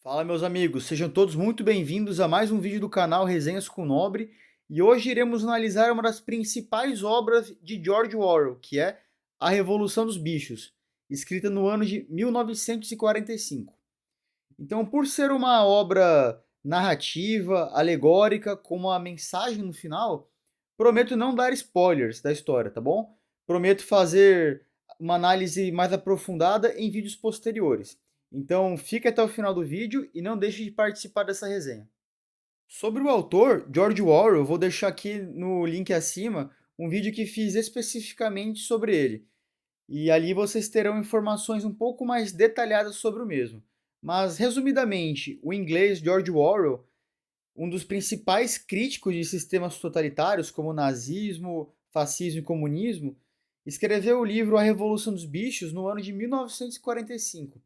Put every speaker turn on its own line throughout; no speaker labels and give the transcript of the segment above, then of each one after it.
Fala, meus amigos, sejam todos muito bem-vindos a mais um vídeo do canal Resenhas com Nobre. E hoje iremos analisar uma das principais obras de George Orwell, que é A Revolução dos Bichos, escrita no ano de 1945. Então, por ser uma obra narrativa, alegórica, com uma mensagem no final, prometo não dar spoilers da história, tá bom? Prometo fazer uma análise mais aprofundada em vídeos posteriores. Então, fique até o final do vídeo e não deixe de participar dessa resenha. Sobre o autor, George Orwell, eu vou deixar aqui no link acima um vídeo que fiz especificamente sobre ele. E ali vocês terão informações um pouco mais detalhadas sobre o mesmo. Mas, resumidamente, o inglês George Orwell, um dos principais críticos de sistemas totalitários como nazismo, fascismo e comunismo, escreveu o livro A Revolução dos Bichos no ano de 1945,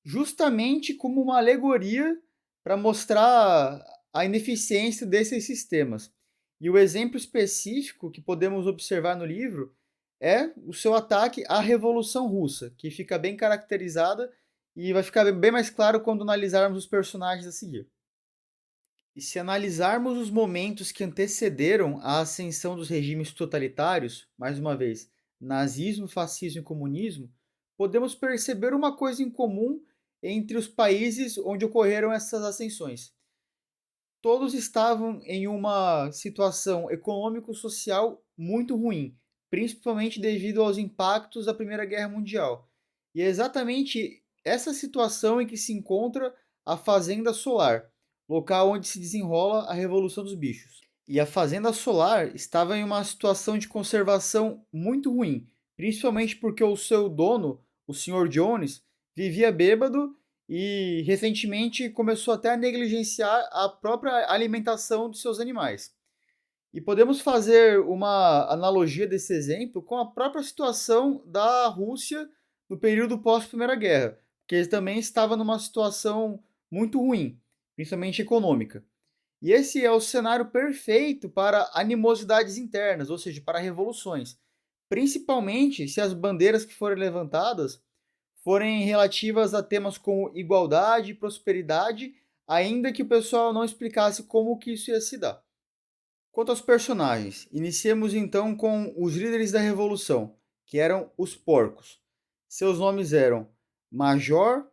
justamente como uma alegoria para mostrar a ineficiência desses sistemas. E o exemplo específico que podemos observar no livro é o seu ataque à Revolução Russa, que fica bem caracterizada e vai ficar bem mais claro quando analisarmos os personagens a seguir. E se analisarmos os momentos que antecederam a ascensão dos regimes totalitários, mais uma vez, nazismo, fascismo e comunismo, podemos perceber uma coisa em comum entre os países onde ocorreram essas ascensões. Todos estavam em uma situação econômico-social muito ruim, principalmente devido aos impactos da Primeira Guerra Mundial. E é exatamente essa situação em que se encontra a Fazenda Solar, local onde se desenrola a Revolução dos Bichos. E a Fazenda Solar estava em uma situação de conservação muito ruim, principalmente porque o seu dono, o Sr. Jones, vivia bêbado e recentemente começou até a negligenciar a própria alimentação dos seus animais. E podemos fazer uma analogia desse exemplo com a própria situação da Rússia no período pós-Primeira Guerra, porque ele também estava numa situação muito ruim, principalmente econômica. E esse é o cenário perfeito para animosidades internas, ou seja, para revoluções, principalmente se as bandeiras que forem levantadas forem relativas a temas como igualdade e prosperidade, ainda que o pessoal não explicasse como que isso ia se dar. Quanto aos personagens, iniciemos então com os líderes da revolução, que eram os porcos. Seus nomes eram Major,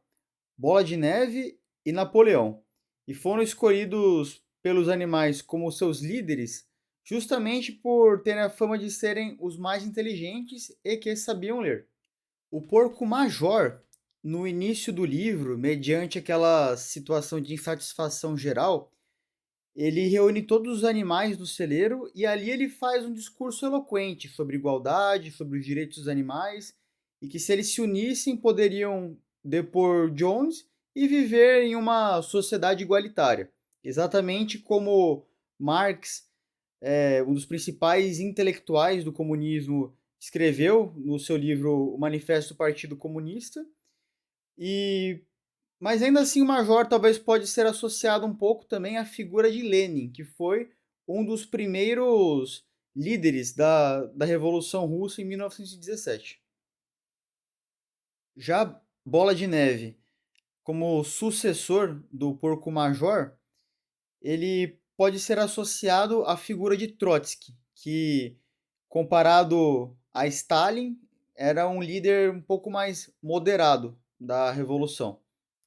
Bola de Neve e Napoleão, e foram escolhidos pelos animais como seus líderes justamente por terem a fama de serem os mais inteligentes e que sabiam ler. O porco major, no início do livro, mediante aquela situação de insatisfação geral, ele reúne todos os animais do celeiro e ali ele faz um discurso eloquente sobre igualdade, sobre os direitos dos animais e que se eles se unissem poderiam depor Jones e viver em uma sociedade igualitária. Exatamente como Marx, um dos principais intelectuais do comunismo, escreveu no seu livro O Manifesto do Partido Comunista. E mas ainda assim o Major talvez pode ser associado um pouco também à figura de Lenin, que foi um dos primeiros líderes da Revolução Russa em 1917. Já Bola de Neve, como sucessor do Porco Major, ele pode ser associado à figura de Trotsky, que, comparado a Stalin, era um líder um pouco mais moderado da Revolução.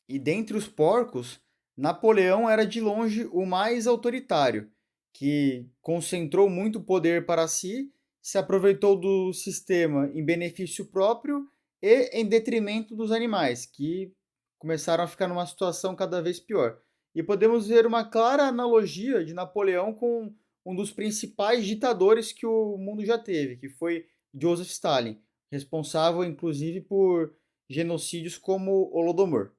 E dentre os porcos, Napoleão era de longe o mais autoritário, que concentrou muito poder para si, se aproveitou do sistema em benefício próprio e em detrimento dos animais, que começaram a ficar numa situação cada vez pior. E podemos ver uma clara analogia de Napoleão com um dos principais ditadores que o mundo já teve, que foi Joseph Stalin, responsável inclusive por genocídios como o Holodomor.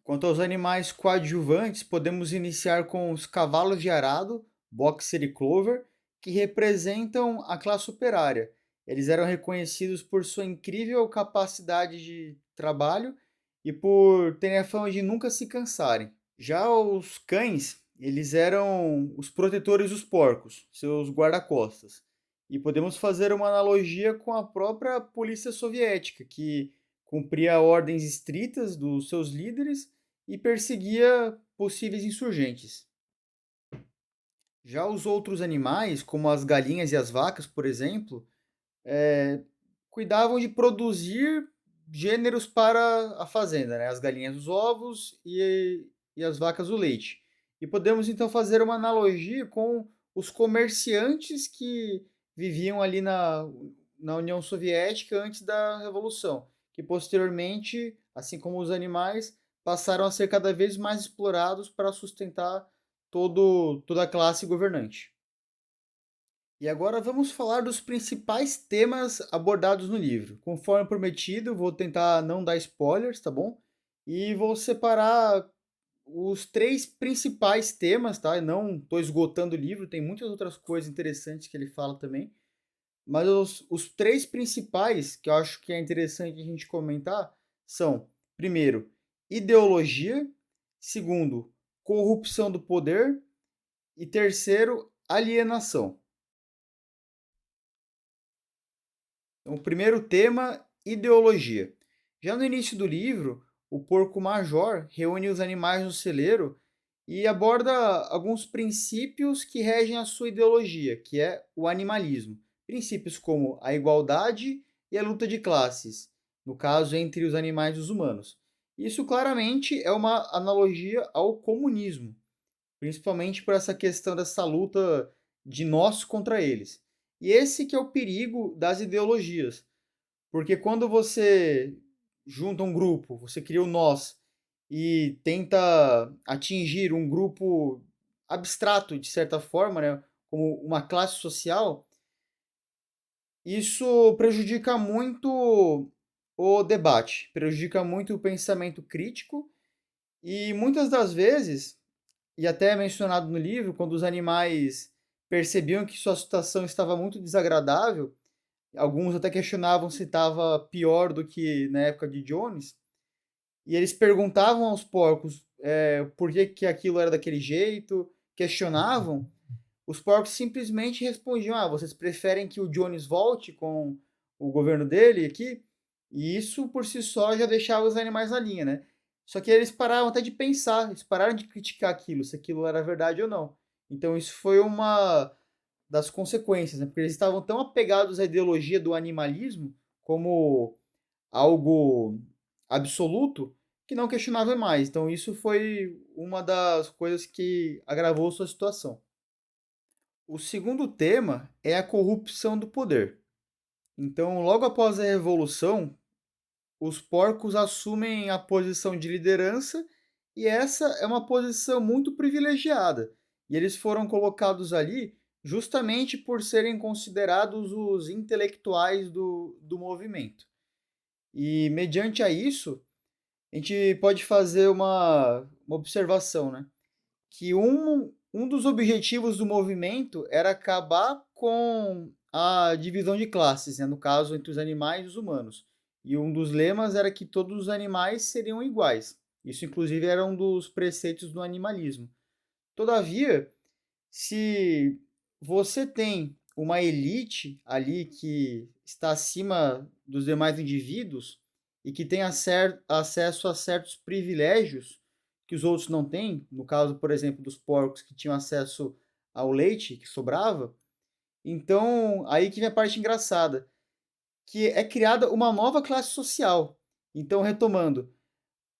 Quanto aos animais coadjuvantes, podemos iniciar com os cavalos de arado, Boxer e Clover, que representam a classe operária. Eles eram reconhecidos por sua incrível capacidade de trabalho e por terem a fama de nunca se cansarem. Já os cães, eles eram os protetores dos porcos, seus guarda-costas. E podemos fazer uma analogia com a própria polícia soviética, que cumpria ordens estritas dos seus líderes e perseguia possíveis insurgentes. Já os outros animais, como as galinhas e as vacas, por exemplo, cuidavam de produzir gêneros para a fazenda, né? As galinhas os ovos e as vacas o leite. E podemos então fazer uma analogia com os comerciantes que viviam ali na União Soviética antes da Revolução, que posteriormente, assim como os animais, passaram a ser cada vez mais explorados para sustentar toda a classe governante. E agora vamos falar dos principais temas abordados no livro. Conforme prometido, vou tentar não dar spoilers, tá bom? E vou separar os três principais temas, tá? Eu não estou esgotando o livro, tem muitas outras coisas interessantes que ele fala também. Mas os três principais que eu acho que é interessante a gente comentar são, primeiro, ideologia, segundo, corrupção do poder e terceiro, alienação. Então, o primeiro tema, ideologia. Já no início do livro, o porco major reúne os animais no celeiro e aborda alguns princípios que regem a sua ideologia, que é o animalismo. Princípios como a igualdade e a luta de classes, no caso entre os animais e os humanos. Isso claramente é uma analogia ao comunismo, principalmente por essa questão dessa luta de nós contra eles. E esse que é o perigo das ideologias, porque quando você junta um grupo, você cria o nós e tenta atingir um grupo abstrato, de certa forma, né, como uma classe social, isso prejudica muito o debate, prejudica muito o pensamento crítico e muitas das vezes, e até é mencionado no livro, quando os animais percebiam que sua situação estava muito desagradável, alguns até questionavam se estava pior do que na época de Jones. E eles perguntavam aos porcos por que aquilo era daquele jeito, questionavam. Os porcos simplesmente respondiam: Ah, vocês preferem que o Jones volte com o governo dele aqui? E isso por si só já deixava os animais na linha, né? Só que eles pararam até de pensar, eles pararam de criticar aquilo, se aquilo era verdade ou não. Então isso foi uma das consequências, né? Porque eles estavam tão apegados à ideologia do animalismo como algo absoluto que não questionavam mais. Então isso foi uma das coisas que agravou sua situação. O segundo tema é a corrupção do poder. Então, logo após a Revolução, os porcos assumem a posição de liderança e essa é uma posição muito privilegiada. E eles foram colocados ali justamente por serem considerados os intelectuais do movimento. E mediante a isso, a gente pode fazer uma observação, né? Que um dos objetivos do movimento era acabar com a divisão de classes, né? No caso, entre os animais e os humanos. E um dos lemas era que todos os animais seriam iguais. Isso, inclusive, era um dos preceitos do animalismo. Todavia, se você tem uma elite ali que está acima dos demais indivíduos e que tem acesso a certos privilégios que os outros não têm, no caso, por exemplo, dos porcos que tinham acesso ao leite que sobrava, então aí que vem a parte engraçada, que é criada uma nova classe social. Então, retomando,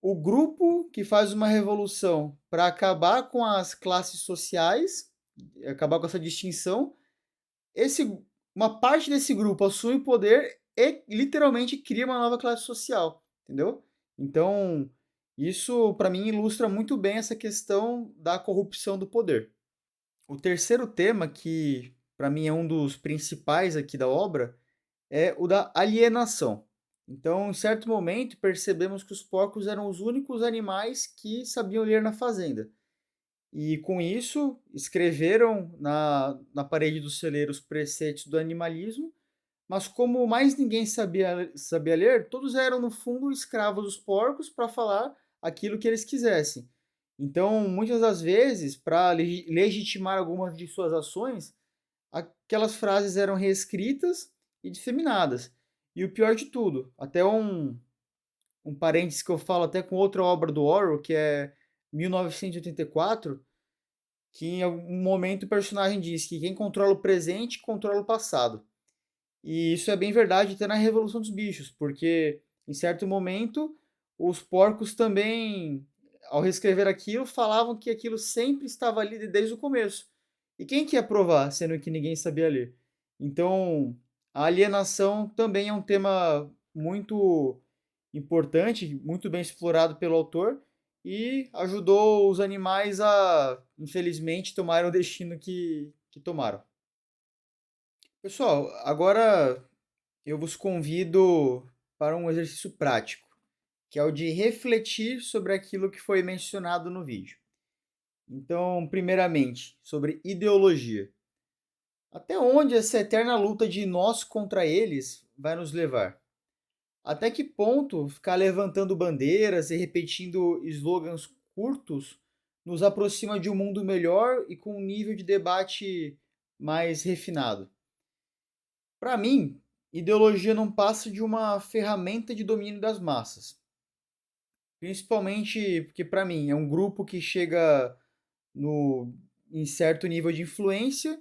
o grupo que faz uma revolução para acabar com as classes sociais, acabar com essa distinção, esse, uma parte desse grupo assume o poder e literalmente cria uma nova classe social, entendeu? Então, isso para mim ilustra muito bem essa questão da corrupção do poder. O terceiro tema, que para mim é um dos principais aqui da obra, é o da alienação. Então, em certo momento, percebemos que os porcos eram os únicos animais que sabiam ler na fazenda. E com isso, escreveram na parede do celeiro os preceitos do animalismo, mas como mais ninguém sabia ler, todos eram, no fundo, escravos dos porcos para falar aquilo que eles quisessem. Então, muitas das vezes, para legitimar algumas de suas ações, aquelas frases eram reescritas e disseminadas. E o pior de tudo, até um parênteses que eu falo até com outra obra do Orwell, que é 1984, que em algum momento o personagem diz que quem controla o presente controla o passado. E isso é bem verdade até na Revolução dos Bichos, porque em certo momento os porcos também, ao reescrever aquilo, falavam que aquilo sempre estava ali desde o começo. E quem que ia provar, sendo que ninguém sabia ler? Então, a alienação também é um tema muito importante, muito bem explorado pelo autor e ajudou os animais a, infelizmente, tomarem o destino que tomaram. Pessoal, agora eu vos convido para um exercício prático, que é o de refletir sobre aquilo que foi mencionado no vídeo. Então, primeiramente, sobre ideologia. Até onde essa eterna luta de nós contra eles vai nos levar? Até que ponto ficar levantando bandeiras e repetindo slogans curtos nos aproxima de um mundo melhor e com um nível de debate mais refinado? Para mim, ideologia não passa de uma ferramenta de domínio das massas. Principalmente porque, para mim, é um grupo que chega no, em certo nível de influência,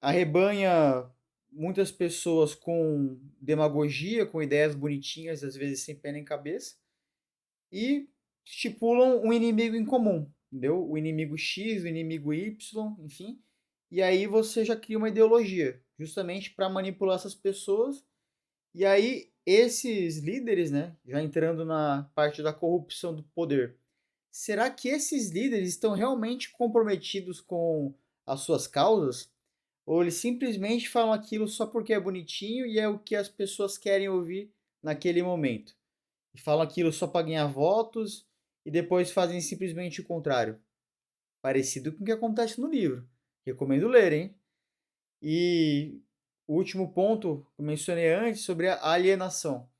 arrebanha muitas pessoas com demagogia, com ideias bonitinhas, às vezes sem pé nem cabeça, e estipulam um inimigo em comum, entendeu? O inimigo X, o inimigo Y, enfim. E aí você já cria uma ideologia, justamente para manipular essas pessoas. E aí esses líderes, né, já entrando na parte da corrupção do poder, será que esses líderes estão realmente comprometidos com as suas causas? Ou eles simplesmente falam aquilo só porque é bonitinho e é o que as pessoas querem ouvir naquele momento? E falam aquilo só para ganhar votos e depois fazem simplesmente o contrário. Parecido com o que acontece no livro. Recomendo ler, hein? E o último ponto que eu mencionei antes sobre a alienação.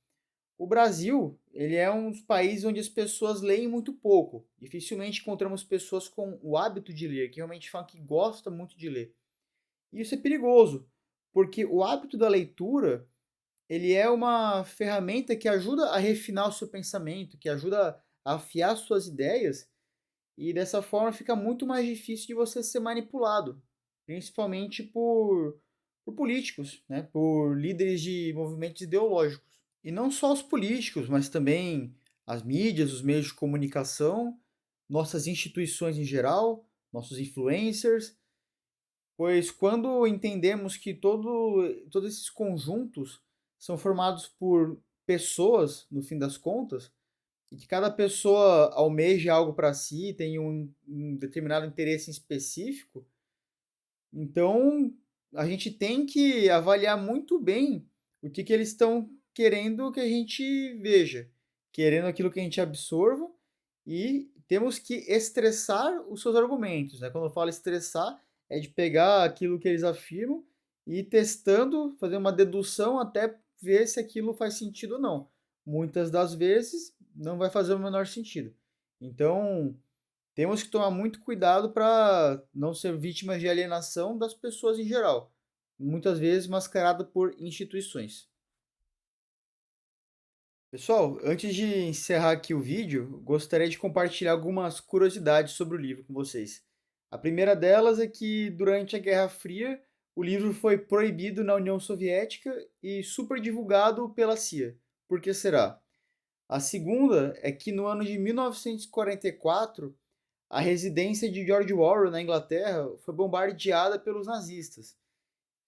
O Brasil, ele é um dos países onde as pessoas leem muito pouco. Dificilmente encontramos pessoas com o hábito de ler, que realmente falam que gostam muito de ler. E isso é perigoso, porque o hábito da leitura, ele é uma ferramenta que ajuda a refinar o seu pensamento, que ajuda a afiar suas ideias, e dessa forma fica muito mais difícil de você ser manipulado, principalmente por políticos, né? Por líderes de movimentos ideológicos. E não só os políticos, mas também as mídias, os meios de comunicação, nossas instituições em geral, nossos influencers, pois quando entendemos que todos esses conjuntos são formados por pessoas, no fim das contas, e que cada pessoa almeja algo para si, tem um determinado interesse em específico, então a gente tem que avaliar muito bem o que eles estão querendo que a gente veja, querendo aquilo que a gente absorva, e temos que estressar os seus argumentos, né? Quando eu falo estressar, é de pegar aquilo que eles afirmam e ir testando, fazer uma dedução até ver se aquilo faz sentido ou não. Muitas das vezes não vai fazer o menor sentido. Então, temos que tomar muito cuidado para não ser vítimas de alienação das pessoas em geral, muitas vezes mascarada por instituições. Pessoal, antes de encerrar aqui o vídeo, gostaria de compartilhar algumas curiosidades sobre o livro com vocês. A primeira delas é que, durante a Guerra Fria, o livro foi proibido na União Soviética e super divulgado pela CIA. Por que será? A segunda é que, no ano de 1944, a residência de George Orwell na Inglaterra foi bombardeada pelos nazistas.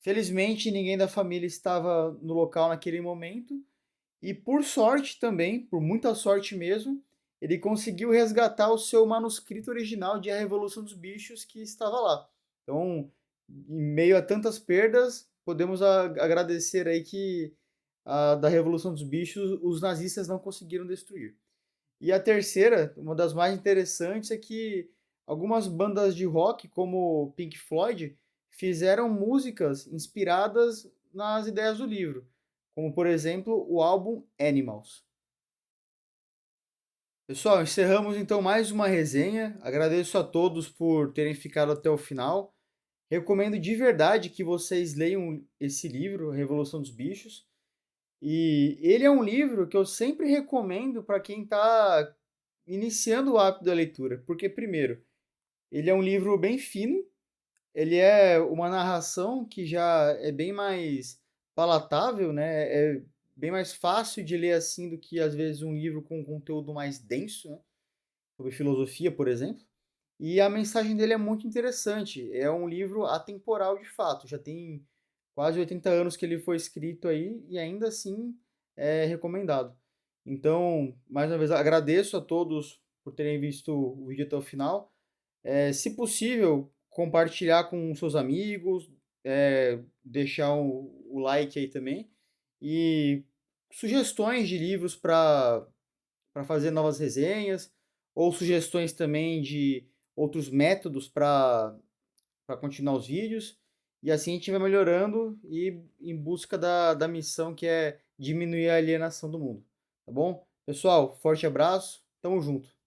Felizmente, ninguém da família estava no local naquele momento, e por sorte também, por muita sorte mesmo, ele conseguiu resgatar o seu manuscrito original de A Revolução dos Bichos que estava lá. Então, em meio a tantas perdas, podemos agradecer aí que da Revolução dos Bichos os nazistas não conseguiram destruir. E a terceira, uma das mais interessantes, é que algumas bandas de rock, como Pink Floyd, fizeram músicas inspiradas nas ideias do livro, como por exemplo o álbum Animals. Pessoal, encerramos então mais uma resenha. Agradeço a todos por terem ficado até o final. Recomendo de verdade que vocês leiam esse livro, Revolução dos Bichos. E ele é um livro que eu sempre recomendo para quem está iniciando o hábito da leitura, porque, primeiro, ele é um livro bem fino, ele é uma narração que já é bem mais palatável, né? É bem mais fácil de ler assim do que às vezes um livro com conteúdo mais denso, né? Sobre filosofia, por exemplo. E a mensagem dele é muito interessante. É um livro atemporal de fato. Já tem quase 80 anos que ele foi escrito aí e ainda assim é recomendado. Então, mais uma vez, agradeço a todos por terem visto o vídeo até o final. Se possível, compartilhar com seus amigos, deixar o like aí também. E sugestões de livros para fazer novas resenhas, ou sugestões também de outros métodos para continuar os vídeos. E assim a gente vai melhorando e em busca da missão que é diminuir a alienação do mundo. Tá bom? Pessoal, forte abraço, tamo junto.